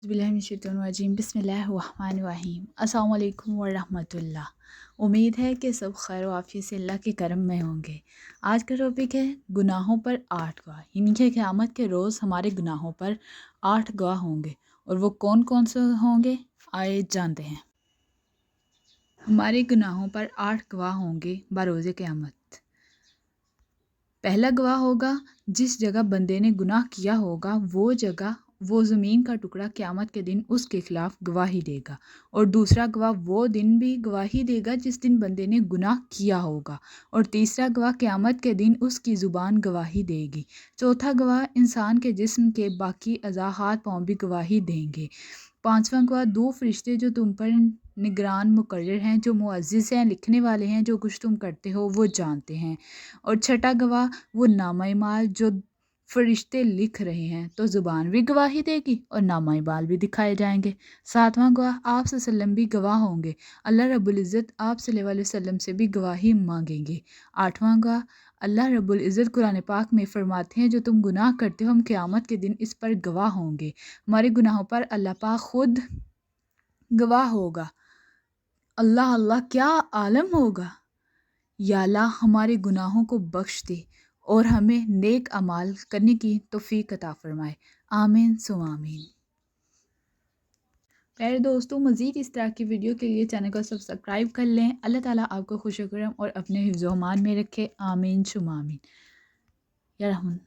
बिस्मिल्लाहिर्रहमानिर्रहीम बिस्मिल्लाहिर्रहमानिर्रहीम अस्सलाम वालेकुम वरहमतुल्लाह। उम्मीद है कि सब खैर व आफियत से अल्लाह के करम में होंगे। आज का टॉपिक है गुनाहों पर 8 गवाह, यानी कि क़यामत के रोज़ हमारे गुनाहों पर 8 गवाह होंगे। और वो कौन कौन से होंगे, आइए जानते हैं। हमारे गुनाहों पर 8 गवाह होंगे बरोज़ क़यामत। पहला गवाह होगा, जिस जगह बंदे ने गुनाह किया होगा वो जगह, वो ज़मीन का टुकड़ा क़यामत के दिन उसके ख़िलाफ़ गवाही देगा। और दूसरा गवाह वो दिन भी गवाही देगा जिस दिन बंदे ने गुनाह किया होगा। और तीसरा गवाह क़यामत के दिन उसकी ज़ुबान गवाही देगी। चौथा गवाह इंसान के जिस्म के बाकी अज़ा हाथ पाँव भी गवाही देंगे। पाँचवां गवाह 2 फरिश्ते जो तुम पर निगरान मुकर्रर हैं, जो मुअज़्ज़िज़ हैं, लिखने वाले हैं, जो कुछ तुम करते हो वो जानते हैं। और छठा गवाह वो नामा माल जो फरिश्ते लिख रहे हैं, तो ज़ुबान भी गवाही देगी और नामा माल भी दिखाए जाएंगे। सातवां गवाह आप सल्लम भी गवाह होंगे, अल्लाह रब्बुल इज़्ज़त आप सल्लल्लाहु अलैहि वसल्लम से भी गवाही मांगेंगे। आठवां गवाह अल्लाह रब्बुल इज़्ज़त कुरान पाक में फरमाते हैं, जो तुम गुनाह करते हो हम क़यामत के दिन इस पर गवाह होंगे। हमारे गुनाहों पर अल्लाह पाक खुद गवाह होगा। अल्लाह अल्लाह क्या आलम होगा। या अल्लाह हमारे गुनाहों को बख्श दे और हमें नेक अमाल करने की तौफीक अता फरमाए। आमीन सुम आमीन। प्यारे दोस्तों, मज़ीद इस तरह की वीडियो के लिए चैनल को सब्सक्राइब कर लें। अल्लाह ताला आपको खुश करम और अपने हिफ्ज़-ओ-अमान में रखे। आमीन सुम आमीन। या रहमान।